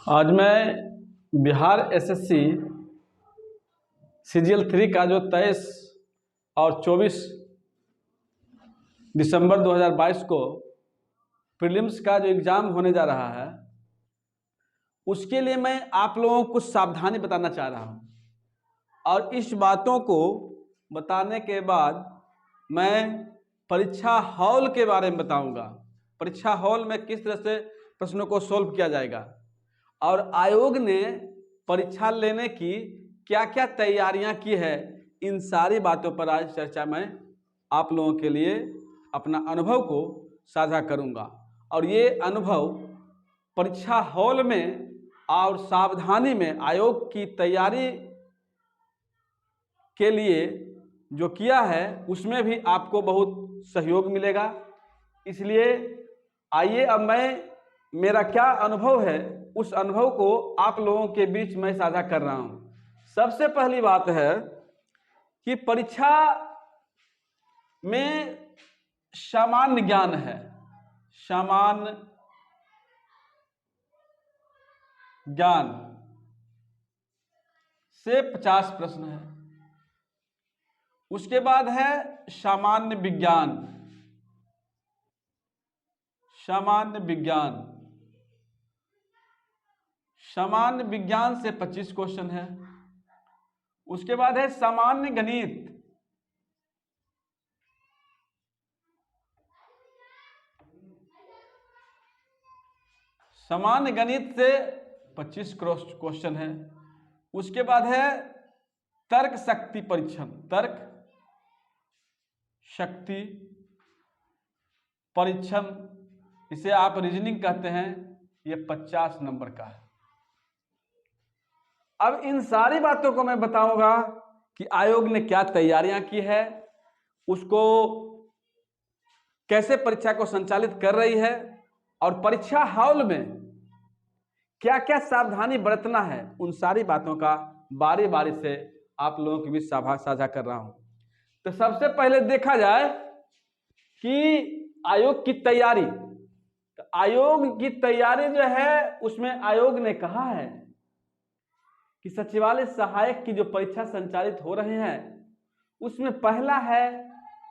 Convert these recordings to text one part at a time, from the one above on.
आज मैं Bihar SSC CGL 3 का जो 23 और 24 दिसंबर 2022 को प्रीलिम्स का जो एग्ज़ाम होने जा रहा है उसके लिए मैं आप लोगों को कुछ सावधानी बताना चाह रहा हूँ। और इस बातों को बताने के बाद मैं परीक्षा हॉल के बारे में बताऊंगा। परीक्षा हॉल में किस तरह से प्रश्नों को सोल्व किया जाएगा और आयोग ने परीक्षा लेने की क्या क्या तैयारियां की है, इन सारी बातों पर आज चर्चा मैं आप लोगों के लिए अपना अनुभव को साझा करूंगा। और ये अनुभव परीक्षा हॉल में और सावधानी में आयोग की तैयारी के लिए जो किया है उसमें भी आपको बहुत सहयोग मिलेगा। इसलिए आइए अब मैं मेरा क्या अनुभव है उस अनुभव को आप लोगों के बीच में साझा कर रहा हूं। सबसे पहली बात है कि परीक्षा में सामान्य ज्ञान है। सामान्य ज्ञान से 50 प्रश्न है। उसके बाद है सामान्य विज्ञान। सामान्य विज्ञान सामान्य विज्ञान से 25 क्वेश्चन है। उसके बाद है सामान्य गणित। सामान्य गणित से 25 क्वेश्चन है। उसके बाद है तर्क शक्ति परीक्षण। तर्क शक्ति परीक्षण, इसे आप रीजनिंग कहते हैं, ये 50 नंबर का है। अब इन सारी बातों को मैं बताऊंगा कि आयोग ने क्या तैयारियां की है, उसको कैसे परीक्षा को संचालित कर रही है और परीक्षा हॉल में क्या क्या सावधानी बरतना है, उन सारी बातों का बारी बारी से आप लोगों के बीच साझा कर रहा हूं। तो सबसे पहले देखा जाए कि आयोग की तैयारी। तो आयोग की तैयारी जो है उसमें आयोग ने कहा है कि सचिवालय सहायक की जो परीक्षा संचालित हो रहे हैं उसमें पहला है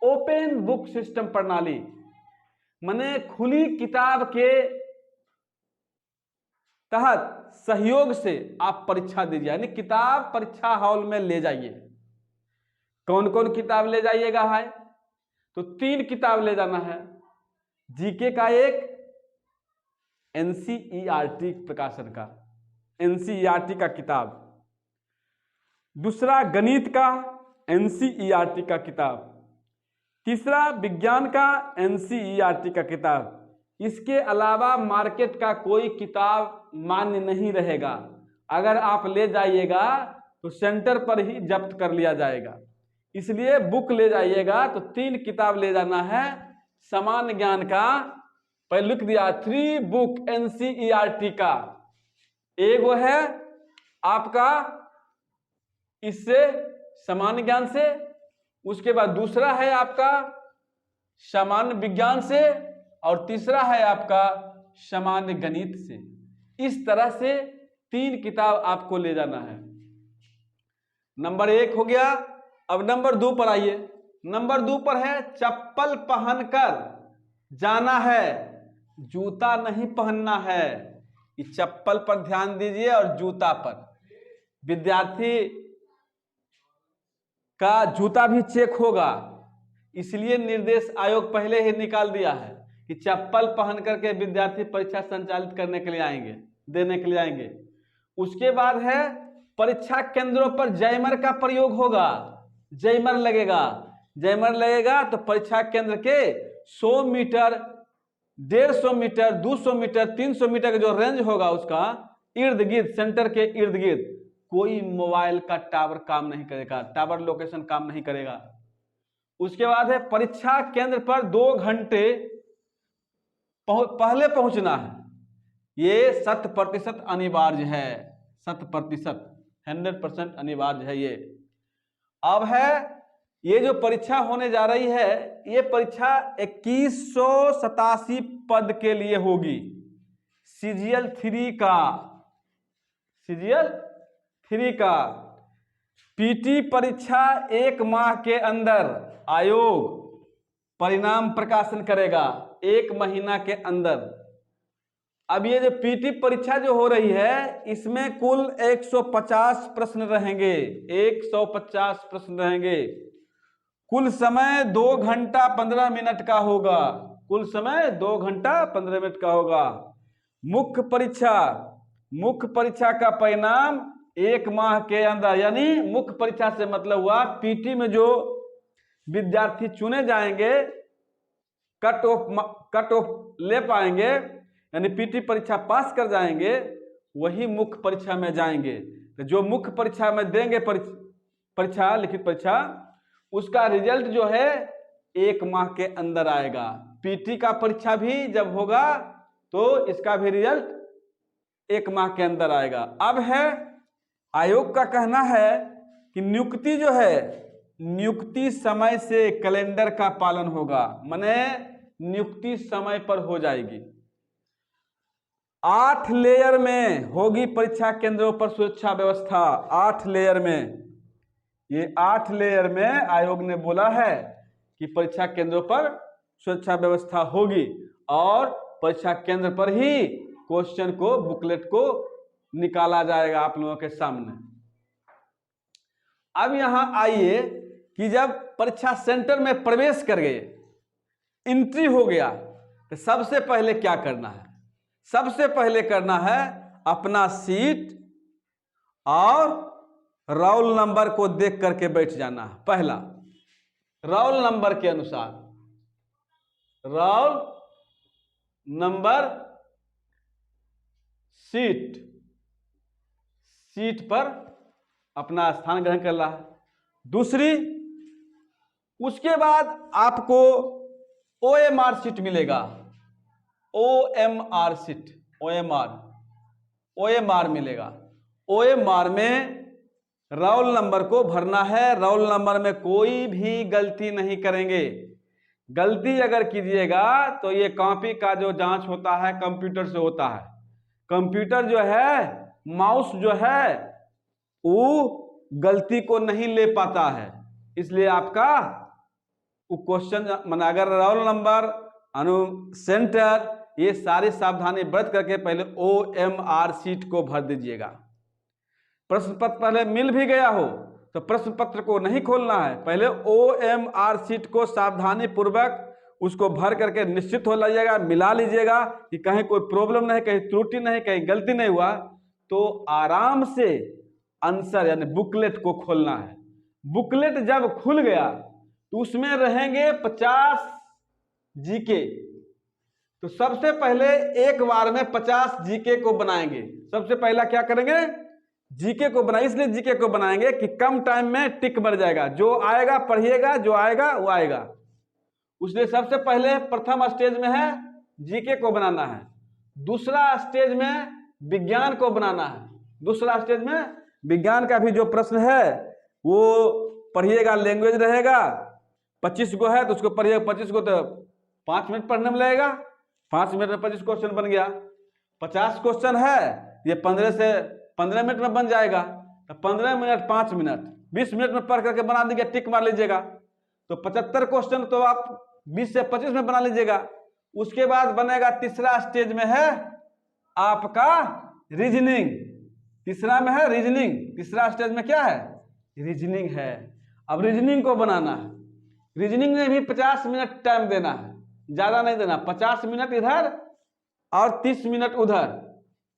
ओपन बुक सिस्टम प्रणाली, माने खुली किताब के तहत सहयोग से आप परीक्षा दीजिए, यानी किताब परीक्षा हॉल में ले जाइए। कौन कौन किताब ले जाइएगा है? तो 3 किताब ले जाना है। जीके का एक, एनसीईआरटी प्रकाशन का एनसीईआरटी का किताब, दूसरा गणित का एनसीईआरटी का किताब, तीसरा विज्ञान का एनसीईआरटी का किताब। इसके अलावा मार्केट का कोई किताब मान्य नहीं रहेगा। अगर आप ले जाइएगा तो सेंटर पर ही जब्त कर लिया जाएगा। इसलिए बुक ले जाइएगा तो 3 किताब ले जाना है। सामान्य ज्ञान का पहले लिख दिया 3 बुक एनसीईआरटी का। एक वो है आपका इससे सामान्य ज्ञान से, उसके बाद दूसरा है आपका सामान्य विज्ञान से और तीसरा है आपका सामान्य गणित से। इस तरह से 3 किताब आपको ले जाना है। नंबर 1 हो गया। अब नंबर 2 पर आइए। नंबर 2 पर है चप्पल पहनकर जाना है, जूता नहीं पहनना है। इस चप्पल पर ध्यान दीजिए और जूता पर। विद्यार्थी का जूता भी चेक होगा, इसलिए निर्देश आयोग पहले ही निकाल दिया है कि चप्पल पहन करके विद्यार्थी परीक्षा संचालित करने के लिए आएंगे, देने के लिए आएंगे। उसके बाद है परीक्षा केंद्रों पर जैमर का प्रयोग होगा। जैमर लगेगा। जैमर लगेगा तो परीक्षा केंद्र के 100 मीटर, 150 मीटर, 200 मीटर, 300 मीटर का जो रेंज होगा उसका इर्द गिर्द, सेंटर के इर्द गिर्द कोई मोबाइल का टावर काम नहीं करेगा, टावर लोकेशन काम नहीं करेगा। उसके बाद है परीक्षा केंद्र पर 2 घंटे पहले पहुंचना है। ये 100% अनिवार्य है। 100%, 100% अनिवार्य है ये। अब है ये जो परीक्षा होने जा रही है, ये परीक्षा 2187 पद के लिए होगी। सीजीएल 3 का सीरियल 3 का। पीटी परीक्षा 1 माह के अंदर आयोग परिणाम प्रकाशन करेगा, 1 महीना के अंदर। अब ये जो पीटी परीक्षा जो हो रही है इसमें कुल 150 प्रश्न रहेंगे, 150 प्रश्न रहेंगे। कुल समय 2 घंटा 15 मिनट का होगा, कुल समय 2 घंटा 15 मिनट का होगा। मुख्य परीक्षा का परिणाम 1 माह के अंदर, यानी मुख्य परीक्षा से मतलब हुआ पीटी में जो विद्यार्थी चुने जाएंगे, कट ऑफ ले पाएंगे, यानी पीटी परीक्षा पास कर जाएंगे, वही मुख्य परीक्षा में जाएंगे। तो जो मुख्य परीक्षा में देंगे परीक्षा, लिखित परीक्षा, उसका रिजल्ट जो है 1 माह के अंदर आएगा। पीटी का परीक्षा भी जब होगा तो इसका भी रिजल्ट 1 माह के अंदर आएगा। अब है आयोग का कहना है कि नियुक्ति जो है, नियुक्ति समय से कैलेंडर का पालन होगा, माने नियुक्ति समय पर हो जाएगी। 8 लेयर में होगी परीक्षा केंद्रों पर सुरक्षा व्यवस्था, 8 लेयर में। ये 8 लेयर में आयोग ने बोला है कि परीक्षा केंद्रों पर सुरक्षा व्यवस्था होगी और परीक्षा केंद्र पर ही क्वेश्चन को, बुकलेट को निकाला जाएगा आप लोगों के सामने। अब यहां आइए कि जब परीक्षा सेंटर में प्रवेश कर गए, एंट्री हो गया, तो सबसे पहले क्या करना है? सबसे पहले करना है अपना सीट और रोल नंबर को देख करके बैठ जाना है। पहला, रोल नंबर के अनुसार, रोल नंबर, सीट पर अपना स्थान ग्रहण कर रहा है। दूसरी, उसके बाद आपको OMR सीट मिलेगा, OMR सीट, OMR मिलेगा। OMR में रोल नंबर को भरना है। रोल नंबर में कोई भी गलती नहीं करेंगे। गलती अगर कीजिएगा तो ये कॉपी का जो जांच होता है कंप्यूटर से होता है। कंप्यूटर जो है, माउस जो है, वो गलती को नहीं ले पाता है, इसलिए आपका वो क्वेश्चन, माना अगर रोल नंबर, सेंटर, ये सारी सावधानी बरत करके पहले OMR सीट को भर दीजिएगा। प्रश्न पत्र पहले मिल भी गया हो तो प्रश्न पत्र को नहीं खोलना है, पहले OMR सीट को सावधानी पूर्वक उसको भर करके निश्चित हो लीजिएगा, मिला लीजिएगा कि कहीं कोई प्रॉब्लम नहीं, कहीं त्रुटि नहीं, कहीं गलती नहीं हुआ, तो आराम से आंसर यानी बुकलेट को खोलना है। बुकलेट जब खुल गया तो उसमें रहेंगे 50 जीके। तो सबसे पहले एक बार में 50 जीके को बनाएंगे। सबसे पहला क्या करेंगे? जीके को बनाएंगे। इसलिए जीके को बनाएंगे कि कम टाइम में टिक मर जाएगा, जो आएगा पढ़िएगा, जो आएगा वो आएगा। उसलिए सबसे पहले प्रथम स्टेज में है जीके को बनाना है। दूसरा स्टेज में विज्ञान को बनाना है। दूसरा स्टेज में विज्ञान का भी जो प्रश्न है वो पढ़िएगा, लैंग्वेज रहेगा, 25 को है तो उसको पढ़िएगा। 25 को तो 5 मिनट पढ़ने में लगेगा, 5 मिनट में 25 क्वेश्चन बन गया। 50 क्वेश्चन है, ये 15 मिनट में बन जाएगा। तो 15 मिनट 5 मिनट 20 मिनट में पढ़ करके बना दीजिएगा, टिक मार लीजिएगा। तो 75 क्वेश्चन तो आप 20 से 25 में बना लीजिएगा। उसके बाद बनेगा, तीसरा स्टेज में है आपका रीजनिंग। तीसरा में है रीजनिंग। तीसरा स्टेज में क्या है? रीजनिंग है। अब रीजनिंग को बनाना है। रीजनिंग में भी 50 मिनट टाइम देना है, ज्यादा नहीं देना। 50 मिनट इधर और 30 मिनट उधर।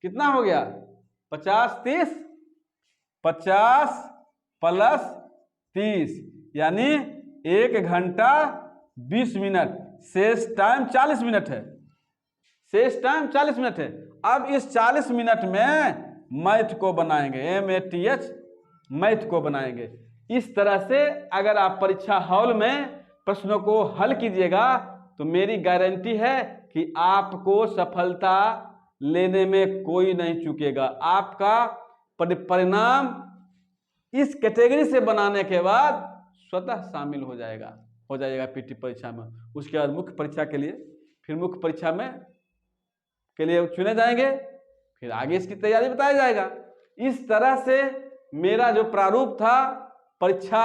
कितना हो गया? 50 30, 50 प्लस 30 यानी 1 घंटा 20 मिनट। शेष टाइम 40 मिनट है। शेष टाइम 40 मिनट है। अब इस 40 मिनट में मैथ को बनाएंगे, MATH, मैथ को बनाएंगे। इस तरह से अगर आप परीक्षा हॉल में प्रश्नों को हल कीजिएगा तो मेरी गारंटी है कि आपको सफलता लेने में कोई नहीं चूकेगा। आपका परिणाम इस कैटेगरी से बनाने के बाद स्वतः शामिल हो जाएगा पीटी परीक्षा में। उसके बाद मुख्य परीक्षा के लिए, फिर मुख्य परीक्षा में के लिए चुने जाएंगे, फिर आगे इसकी तैयारी बताया जाएगा। इस तरह से मेरा जो प्रारूप था परीक्षा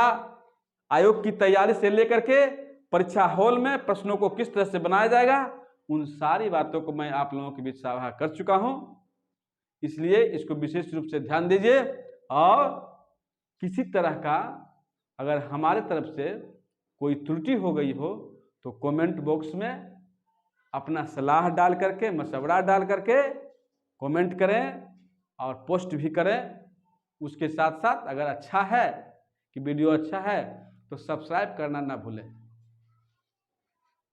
आयोग की तैयारी से लेकर के परीक्षा हॉल में प्रश्नों को किस तरह से बनाया जाएगा, उन सारी बातों को मैं आप लोगों के बीच साझा कर चुका हूं। इसलिए इसको विशेष रूप से ध्यान दीजिए और किसी तरह का अगर हमारे तरफ से कोई त्रुटि हो गई हो तो कमेंट बॉक्स में अपना सलाह डाल करके, मशवरा डाल करके कमेंट करें और पोस्ट भी करें। उसके साथ साथ अगर अच्छा है कि वीडियो अच्छा है तो सब्सक्राइब करना ना भूलें।